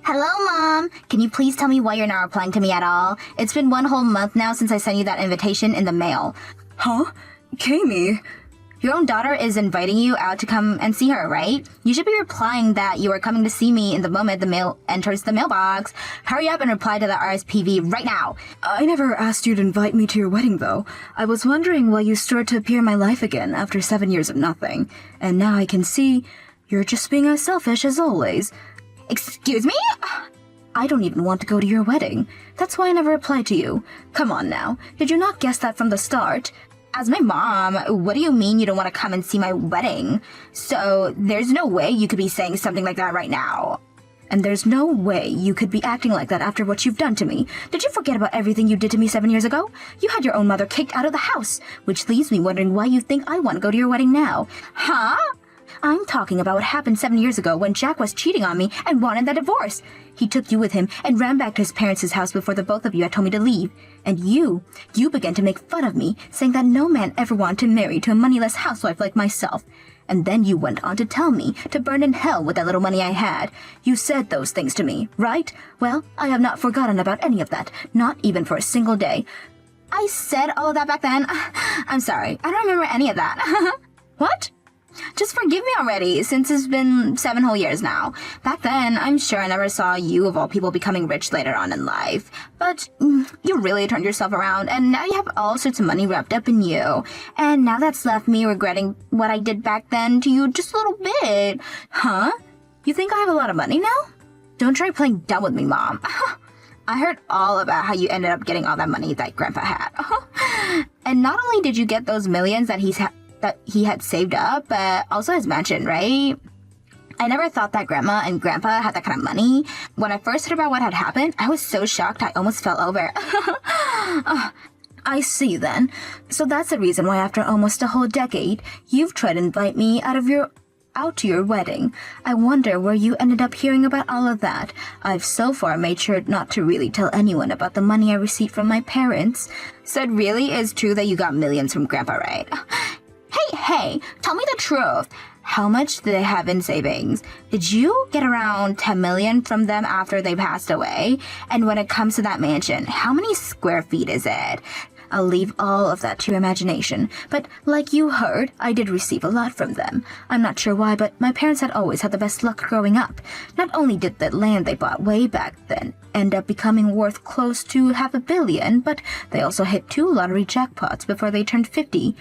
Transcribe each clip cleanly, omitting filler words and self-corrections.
Hello, Mom. Can you please tell me why you're not replying to me at all? It's been one whole month now since I sent you that invitation in the mail. Huh? Kami? Your own daughter is inviting you out to come and see her, right? You should be replying that you are coming to see me in the moment the mail enters the mailbox. Hurry up and reply to the RSPV right now. I never asked you to invite me to your wedding, though. I was wondering why you started to appear in my life again after 7 years of nothing. And now I can see you're just being as selfish as always. Excuse me? I don't even want to go to your wedding. That's why I never replied to you. Come on now. Did you not guess that from the start? As my mom, what do you mean you don't want to come and see my wedding? So there's no way you could be saying something like that right now. And there's no way you could be acting like that after what you've done to me. Did you forget about everything you did to me 7 years ago? You had your own mother kicked out of the house, which leaves me wondering why you think I want to go to your wedding now. Huh? I'm talking about what happened 7 years ago when Jack was cheating on me and wanted the divorce. He took you with him and ran back to his parents' house before the both of you had told me to leave. And you began to make fun of me, saying that no man ever wanted to marry to a moneyless housewife like myself. And then you went on to tell me to burn in hell with that little money I had. You said those things to me, right? Well, I have not forgotten about any of that, not even for a single day. I said all of that back then. I'm sorry, I don't remember any of that. What? Just forgive me already, since it's been 7 whole years now. Back then, I'm sure I never saw you, of all people, becoming rich later on in life. But you really turned yourself around, and now you have all sorts of money wrapped up in you. And now that's left me regretting what I did back then to you just a little bit. Huh? You think I have a lot of money now? Don't try playing dumb with me, Mom. I heard all about how you ended up getting all that money that Grandpa had. And not only did you get those millions that he had saved up, but also his mansion, right? I never thought that Grandma and Grandpa had that kind of money. When I first heard about what had happened, I was so shocked I almost fell over. I see then. So that's the reason why after almost a whole decade, you've tried to invite me out to your wedding. I wonder where you ended up hearing about all of that. I've so far made sure not to really tell anyone about the money I received from my parents. So it really is true that you got millions from Grandpa, right? Hey, tell me the truth. How much do they have in savings? Did you get around 10 million from them after they passed away? And when it comes to that mansion, how many square feet is it? I'll leave all of that to your imagination. But like you heard, I did receive a lot from them. I'm not sure why, but my parents had always had the best luck growing up. Not only did the land they bought way back then end up becoming worth close to $500 million, but they also hit 2 lottery jackpots before they turned 50.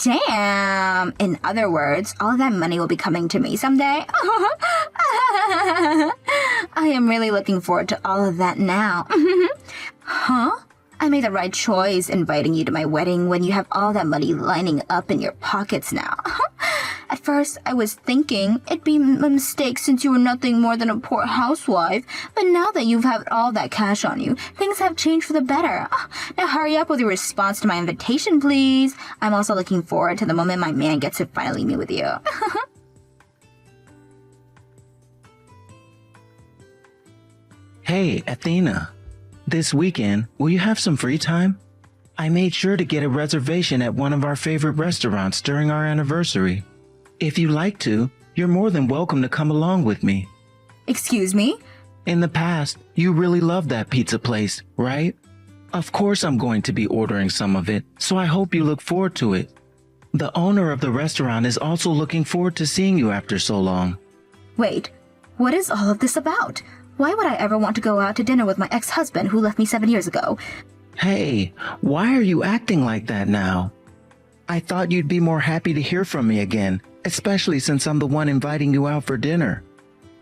Damn! In other words, all of that money will be coming to me someday. I am really looking forward to all of that now. Huh? I made the right choice inviting you to my wedding when you have all that money lining up in your pockets now. At first, I was thinking it'd be a mistake since you were nothing more than a poor housewife. But now that you've had all that cash on you, things have changed for the better. Now hurry up with your response to my invitation, please. I'm also looking forward to the moment my man gets to finally meet with you. Hey, Athena. This weekend, will you have some free time? I made sure to get a reservation at one of our favorite restaurants during our anniversary. If you'd like to, you're more than welcome to come along with me. Excuse me? In the past, you really loved that pizza place, right? Of course I'm going to be ordering some of it, so I hope you look forward to it. The owner of the restaurant is also looking forward to seeing you after so long. Wait, what is all of this about? Why would I ever want to go out to dinner with my ex-husband who left me 7 years ago? Hey, why are you acting like that now? I thought you'd be more happy to hear from me again, especially since I'm the one inviting you out for dinner.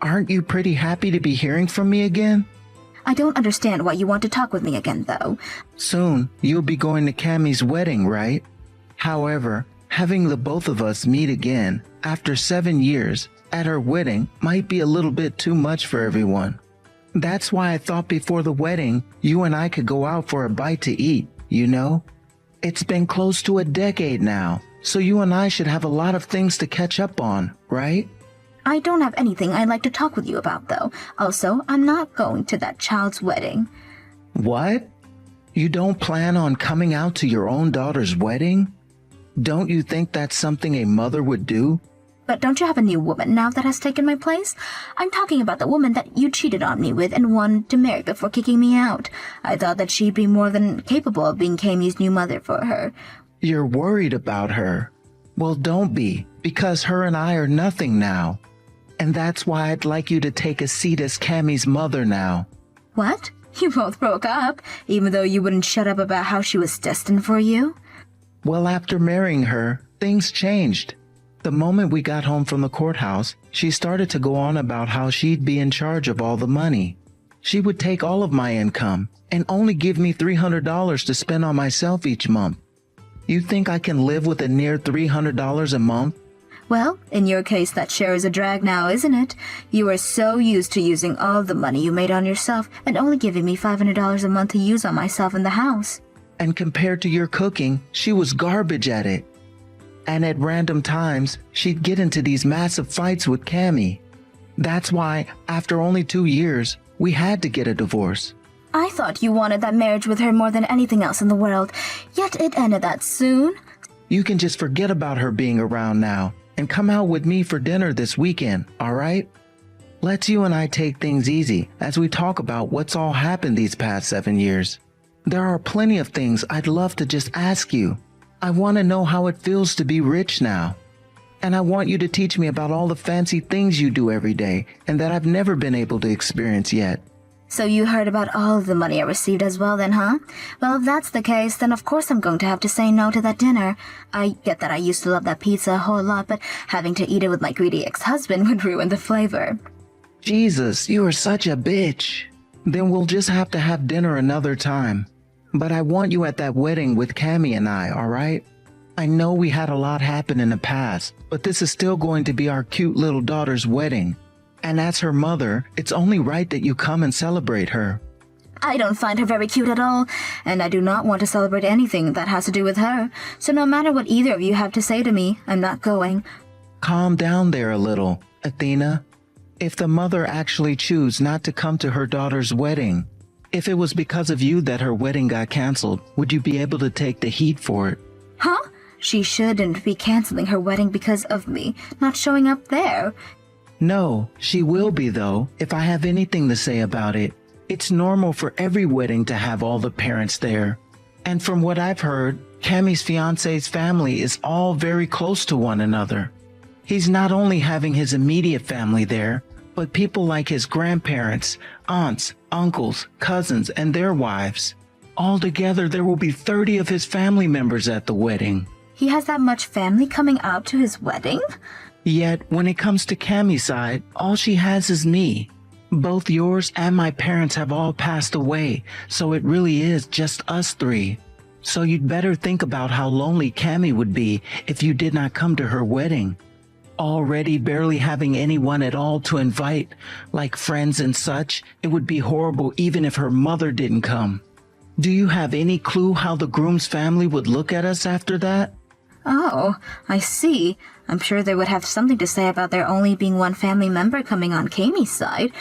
Aren't you pretty happy to be hearing from me again? I don't understand why you want to talk with me again, though. Soon, you'll be going to Kami's wedding, right? However, having the both of us meet again after 7 years at her wedding might be a little bit too much for everyone. That's why I thought before the wedding, you and I could go out for a bite to eat, you know? It's been close to a decade now, so you and I should have a lot of things to catch up on, right? I don't have anything I'd like to talk with you about, though. Also, I'm not going to that child's wedding. What? You don't plan on coming out to your own daughter's wedding? Don't you think that's something a mother would do? But don't you have a new woman now that has taken my place? I'm talking about the woman that you cheated on me with and wanted to marry before kicking me out. I thought that she'd be more than capable of being Kami's new mother for her. You're worried about her. Well, don't be, because her and I are nothing now. And that's why I'd like you to take a seat as Kami's mother now. What? You both broke up, even though you wouldn't shut up about how she was destined for you? Well, after marrying her, things changed. The moment we got home from the courthouse, she started to go on about how she'd be in charge of all the money. She would take all of my income and only give me $300 to spend on myself each month. You think I can live with a near $300 a month? Well, in your case, that sure is a drag now, isn't it? You are so used to using all the money you made on yourself and only giving me $500 a month to use on myself in the house. And compared to your cooking, she was garbage at it. And at random times, she'd get into these massive fights with Kami. That's why, after only 2 years, we had to get a divorce. I thought you wanted that marriage with her more than anything else in the world, yet it ended that soon. You can just forget about her being around now and come out with me for dinner this weekend, all right? Let's you and I take things easy as we talk about what's all happened these past 7 years. There are plenty of things I'd love to just ask you. I want to know how it feels to be rich now. And I want you to teach me about all the fancy things you do every day and that I've never been able to experience yet. So you heard about all of the money I received as well then, huh? Well, if that's the case, then of course I'm going to have to say no to that dinner. I get that I used to love that pizza a whole lot, but having to eat it with my greedy ex-husband would ruin the flavor. Jesus, you are such a bitch. Then we'll just have to have dinner another time. But I want you at that wedding with Kami and I, all right? I know we had a lot happen in the past, but this is still going to be our cute little daughter's wedding. And as her mother, it's only right that you come and celebrate her. I don't find her very cute at all, and I do not want to celebrate anything that has to do with her. So no matter what either of you have to say to me, I'm not going. Calm down there a little, Athena. If the mother actually chose not to come to her daughter's wedding, if it was because of you that her wedding got canceled, would you be able to take the heat for it? Huh? She shouldn't be canceling her wedding because of me not showing up there. No, she will be though, if I have anything to say about it. It's normal for every wedding to have all the parents there. And from what I've heard, Kami's fiance's family is all very close to one another. He's not only having his immediate family there, but people like his grandparents, aunts, uncles, cousins, and their wives. Altogether, there will be 30 of his family members at the wedding. He has that much family coming out to his wedding? Yet, when it comes to Kami's side, all she has is me. Both yours and my parents have all passed away, so it really is just us three. So you'd better think about how lonely Kami would be if you did not come to her wedding. Already barely having anyone at all to invite, like friends and such, it would be horrible even if her mother didn't come. Do you have any clue how the groom's family would look at us after that? Oh, I see. I'm sure they would have something to say about there only being one family member coming on Kami's side.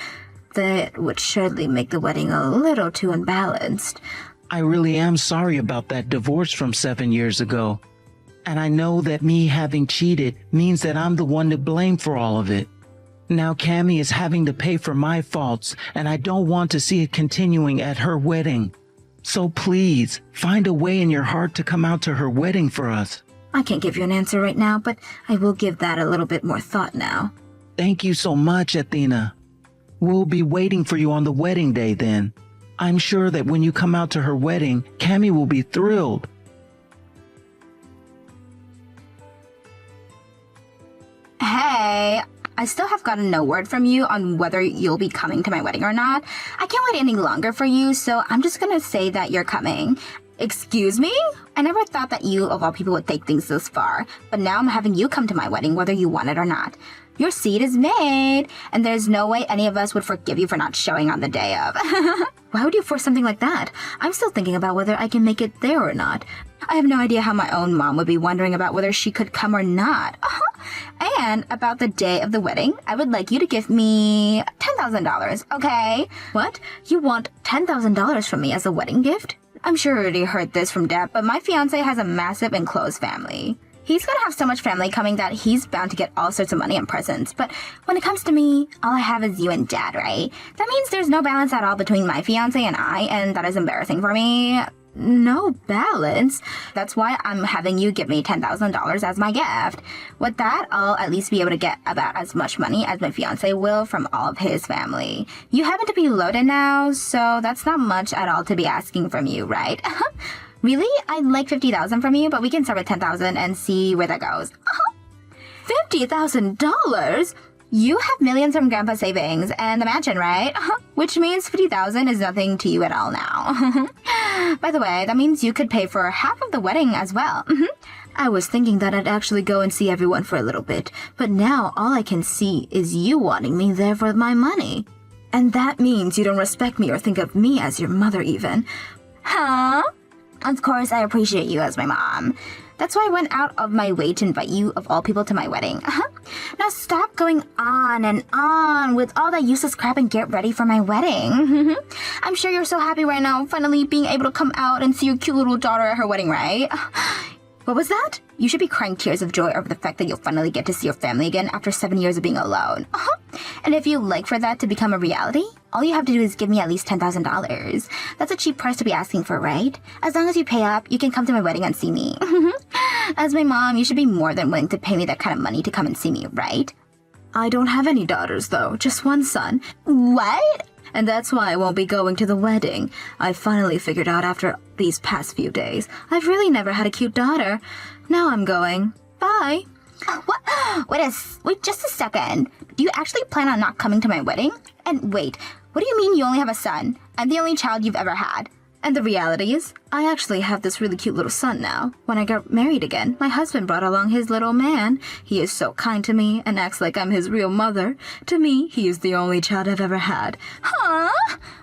That would surely make the wedding a little too unbalanced. I really am sorry about that divorce from 7 years ago. And I know that me having cheated means that I'm the one to blame for all of it. Now Kami is having to pay for my faults, and I don't want to see it continuing at her wedding. So please, find a way in your heart to come out to her wedding for us. I can't give you an answer right now, but I will give that a little bit more thought now. Thank you so much, Athena. We'll be waiting for you on the wedding day then. I'm sure that when you come out to her wedding, Kami will be thrilled. Hey, I still have gotten no word from you on whether you'll be coming to my wedding or not. I can't wait any longer for you, so I'm just gonna say that you're coming. Excuse me? I never thought that you, of all people, would take things this far, but now I'm having you come to my wedding whether you want it or not. Your seed is made, and there's no way any of us would forgive you for not showing on the day of. Why would you force something like that? I'm still thinking about whether I can make it there or not. I have no idea how my own mom would be wondering about whether she could come or not. And about the day of the wedding, I would like you to give me $10,000, okay? What? You want $10,000 from me as a wedding gift? I'm sure you already heard this from Dad, but my fiancé has a massive and close family. He's gonna have so much family coming that he's bound to get all sorts of money and presents. But when it comes to me, all I have is you and Dad, right? That means there's no balance at all between my fiance and I, and that is embarrassing for me. No balance? That's why I'm having you give me $10,000 as my gift. With that, I'll at least be able to get about as much money as my fiance will from all of his family. You happen to be loaded now, so that's not much at all to be asking from you, right? Really? I'd like $50,000 from you, but we can start with $10,000 and see where that goes. $50,000? You have millions from Grandpa's savings and the mansion, right? Which means $50,000 is nothing to you at all now. By the way, that means you could pay for half of the wedding as well. I was thinking that I'd actually go and see everyone for a little bit, but now all I can see is you wanting me there for my money. And that means you don't respect me or think of me as your mother even. Huh? Of course, I appreciate you as my mom. That's why I went out of my way to invite you, of all people, to my wedding. Now stop going on and on with all that useless crap and get ready for my wedding. I'm sure you're so happy right now, finally being able to come out and see your cute little daughter at her wedding, right? What was that? You should be crying tears of joy over the fact that you'll finally get to see your family again after 7 years of being alone. And if you'd like for that to become a reality, all you have to do is give me at least $10,000. That's a cheap price to be asking for, right? As long as you pay up, you can come to my wedding and see me. As my mom, you should be more than willing to pay me that kind of money to come and see me, right? I don't have any daughters, though. Just one son. What? And that's why I won't be going to the wedding. I finally figured out after these past few days. I've really never had a cute daughter. Now I'm going. Bye. What? Wait just a second. Do you actually plan on not coming to my wedding? And wait, what do you mean you only have a son? I'm the only child you've ever had. And the reality is, I actually have this really cute little son now. When I got married again, my husband brought along his little man. He is so kind to me and acts like I'm his real mother. To me, he is the only child I've ever had. Huh?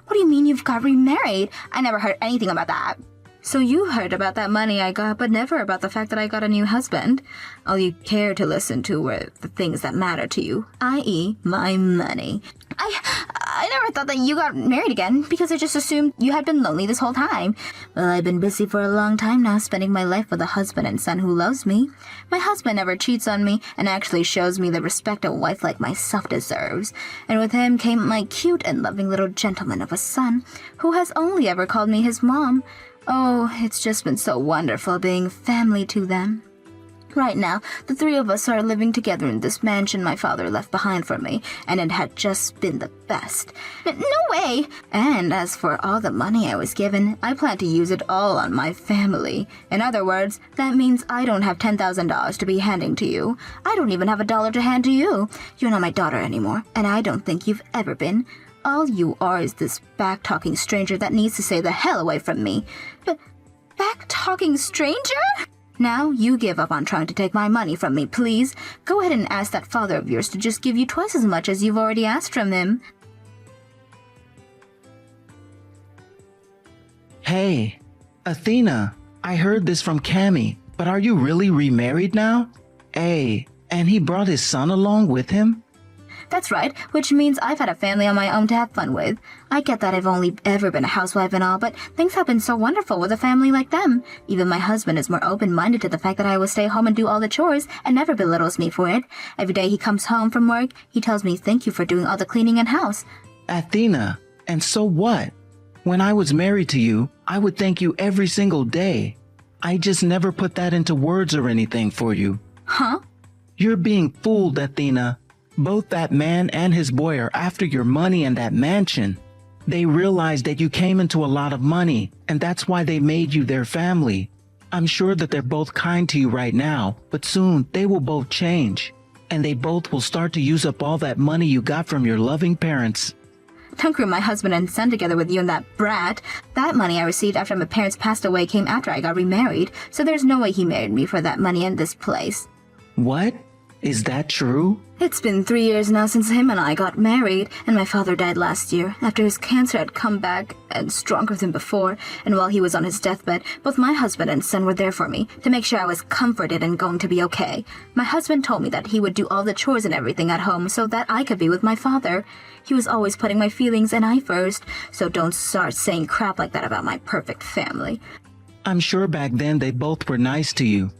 What do you mean you've got remarried? I never heard anything about that. So you heard about that money I got, but never about the fact that I got a new husband. All you care to listen to were the things that matter to you, i.e. my money. I never thought that you got married again because I just assumed you had been lonely this whole time. Well, I've been busy for a long time now, spending my life with a husband and son who loves me. My husband never cheats on me and actually shows me the respect a wife like myself deserves. And with him came my cute and loving little gentleman of a son who has only ever called me his mom. Oh, it's just been so wonderful being family to them. Right now, the three of us are living together in this mansion my father left behind for me, and it had just been the best. No way! And as for all the money I was given, I plan to use it all on my family. In other words, that means I don't have $10,000 to be handing to you. I don't even have a dollar to hand to you. You're not my daughter anymore, and I don't think you've ever been. All you are is this back-talking stranger that needs to stay the hell away from me. But back-talking stranger? Now you give up on trying to take my money from me, please. Go ahead and ask that father of yours to just give you twice as much as you've already asked from him. Hey, Athena, I heard this from Cammy, but are you really remarried now? Hey, and he brought his son along with him? That's right, which means I've had a family on my own to have fun with. I get that I've only ever been a housewife and all, but things have been so wonderful with a family like them. Even my husband is more open-minded to the fact that I will stay home and do all the chores and never belittles me for it. Every day he comes home from work, he tells me thank you for doing all the cleaning and house. Athena, and so what? When I was married to you, I would thank you every single day. I just never put that into words or anything for you. Huh? You're being fooled, Athena. Both that man and his boy are after your money and that mansion. They realize that you came into a lot of money, and that's why they made you their family. I'm sure that they're both kind to you right now, but soon they will both change, and they both will start to use up all that money you got from your loving parents. Don't group my husband and son together with you and that brat. That money I received after my parents passed away came after I got remarried, so there's no way he married me for that money in this place. What? Is that true? It's been 3 years now since him and I got married, and my father died last year after his cancer had come back and stronger than before, and while he was on his deathbed, both my husband and son were there for me to make sure I was comforted and going to be okay. My husband told me that he would do all the chores and everything at home so that I could be with my father. He was always putting my feelings and I first, so don't start saying crap like that about my perfect family. I'm sure back then they both were nice to you.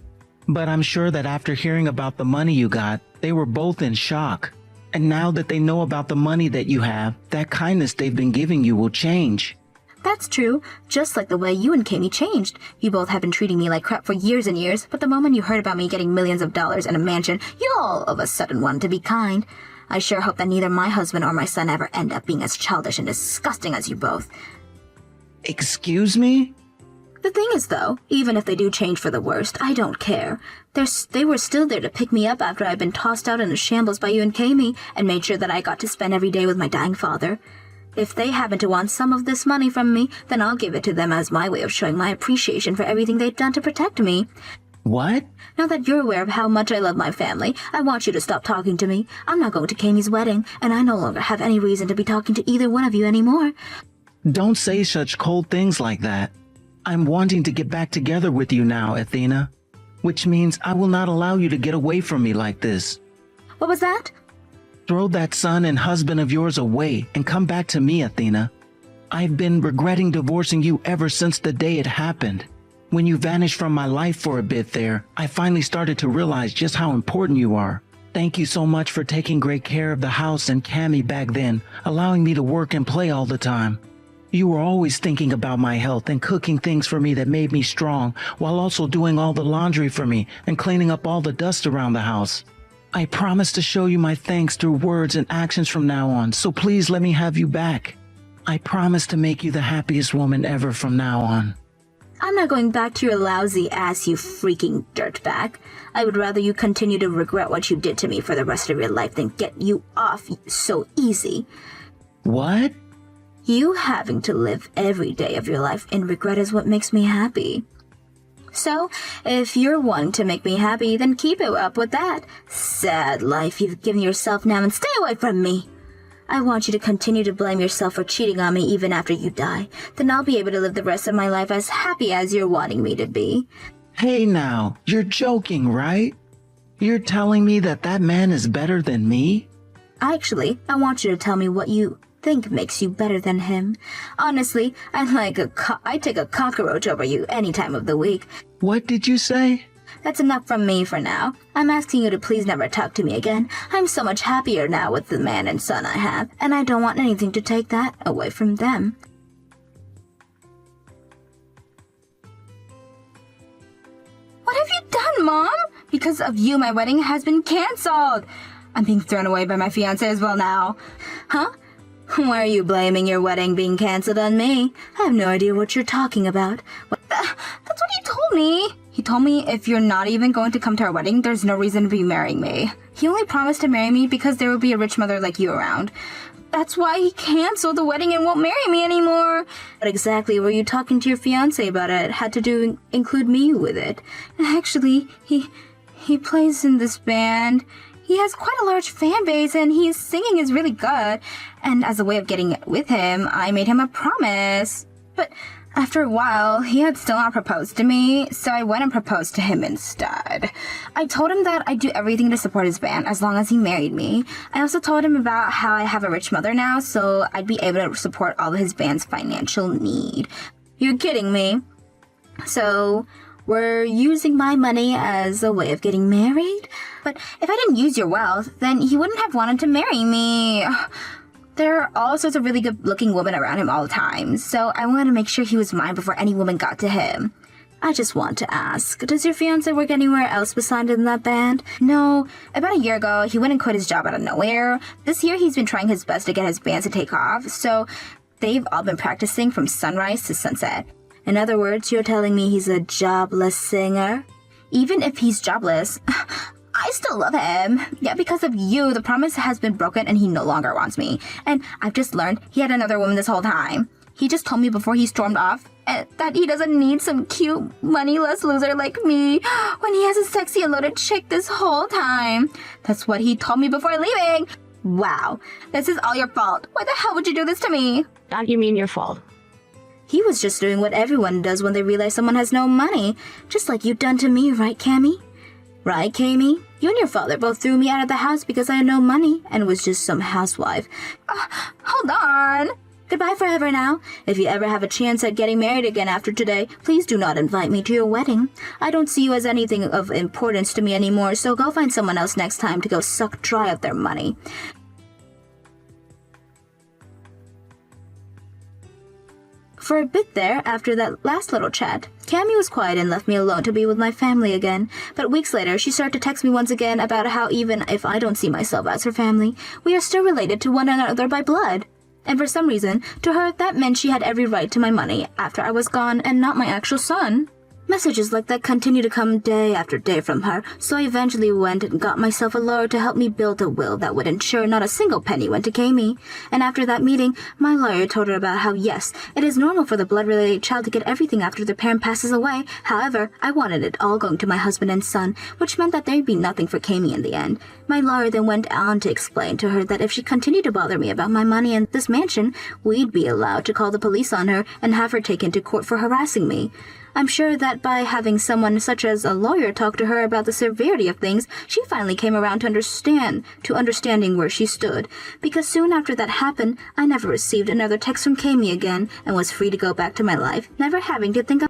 But I'm sure that after hearing about the money you got, they were both in shock. And now that they know about the money that you have, that kindness they've been giving you will change. That's true, just like the way you and Kami changed. You both have been treating me like crap for years and years, but the moment you heard about me getting millions of dollars and a mansion, you all of a sudden wanted to be kind. I sure hope that neither my husband or my son ever end up being as childish and disgusting as you both. Excuse me? The thing is, though, even if they do change for the worst, I don't care. They were still there to pick me up after I'd been tossed out in a shambles by you and Kami, and made sure that I got to spend every day with my dying father. If they happen to want some of this money from me, then I'll give it to them as my way of showing my appreciation for everything they've done to protect me. What? Now that you're aware of how much I love my family, I want you to stop talking to me. I'm not going to Kami's wedding, and I no longer have any reason to be talking to either one of you anymore. Don't say such cold things like that. I'm wanting to get back together with you now, Athena. Which means I will not allow you to get away from me like this. What was that? Throw that son and husband of yours away and come back to me, Athena. I've been regretting divorcing you ever since the day it happened. When you vanished from my life for a bit there, I finally started to realize just how important you are. Thank you so much for taking great care of the house and Kami back then, allowing me to work and play all the time. You were always thinking about my health and cooking things for me that made me strong, while also doing all the laundry for me and cleaning up all the dust around the house. I promise to show you my thanks through words and actions from now on, so please let me have you back. I promise to make you the happiest woman ever from now on. I'm not going back to your lousy ass, you freaking dirtbag. I would rather you continue to regret what you did to me for the rest of your life than get you off so easy. What? You having to live every day of your life in regret is what makes me happy. So, if you're wanting to make me happy, then keep it up with that. Sad life you've given yourself now and stay away from me. I want you to continue to blame yourself for cheating on me even after you die. Then I'll be able to live the rest of my life as happy as you're wanting me to be. Hey now, you're joking, right? You're telling me that that man is better than me? Actually, I want you to tell me what you think makes you better than him. Honestly, I'd take a cockroach over you any time of the week. What did you say? That's enough from me for now. I'm asking you to please never talk to me again. I'm so much happier now with the man and son I have, and I don't want anything to take that away from them. What have you done, Mom? Because of you, my wedding has been canceled. I'm being thrown away by my fiancé as well now. Huh? Why are you blaming your wedding being canceled on me? I have no idea what you're talking about. That's what he told me. He told me if you're not even going to come to our wedding, there's no reason to be marrying me. He only promised to marry me because there would be a rich mother like you around. That's why he canceled the wedding and won't marry me anymore. What exactly were you talking to your fiancé about? It had to include me with it. Actually, he plays in this band. He has quite a large fan base and his singing is really good. And as a way of getting with him, I made him a promise. But after a while, he had still not proposed to me, so I went and proposed to him instead. I told him that I'd do everything to support his band as long as he married me. I also told him about how I have a rich mother now, so I'd be able to support all of his band's financial need. You're kidding me. So, we're using my money as a way of getting married? But if I didn't use your wealth, then he wouldn't have wanted to marry me. There are all sorts of really good-looking women around him all the time, so I wanted to make sure he was mine before any woman got to him. I just want to ask, does your fiancé work anywhere else besides in that band? No. About a year ago, he went and quit his job out of nowhere. This year, he's been trying his best to get his bands to take off, so they've all been practicing from sunrise to sunset. In other words, you're telling me he's a jobless singer? Even if he's jobless, I still love him. Yeah, because of you, the promise has been broken and he no longer wants me. And I've just learned he had another woman this whole time. He just told me before he stormed off that he doesn't need some cute, moneyless loser like me when he has a sexy and loaded chick this whole time. That's what he told me before leaving. Wow, this is all your fault. Why the hell would you do this to me? What do you mean your fault? He was just doing what everyone does when they realize someone has no money. Just like you've done to me, right, Kami? Right, Kami? You and your father both threw me out of the house because I had no money and was just some housewife. Hold on. Goodbye forever now. If you ever have a chance at getting married again after today, please do not invite me to your wedding. I don't see you as anything of importance to me anymore, so go find someone else next time to go suck dry of their money. For a bit there, after that last little chat, Cammy was quiet and left me alone to be with my family again. But weeks later, she started to text me once again about how even if I don't see myself as her family, we are still related to one another by blood. And for some reason, to her, that meant she had every right to my money after I was gone and not my actual son. Messages like that continued to come day after day from her, so I eventually went and got myself a lawyer to help me build a will that would ensure not a single penny went to Kami. And after that meeting, my lawyer told her about how, yes, it is normal for the blood-related child to get everything after their parent passes away. However, I wanted it all going to my husband and son, which meant that there'd be nothing for Kami in the end. My lawyer then went on to explain to her that if she continued to bother me about my money and this mansion, we'd be allowed to call the police on her and have her taken to court for harassing me. I'm sure that by having someone such as a lawyer talk to her about the severity of things, she finally came around to understanding where she stood. Because soon after that happened, I never received another text from Kami again and was free to go back to my life, never having to think of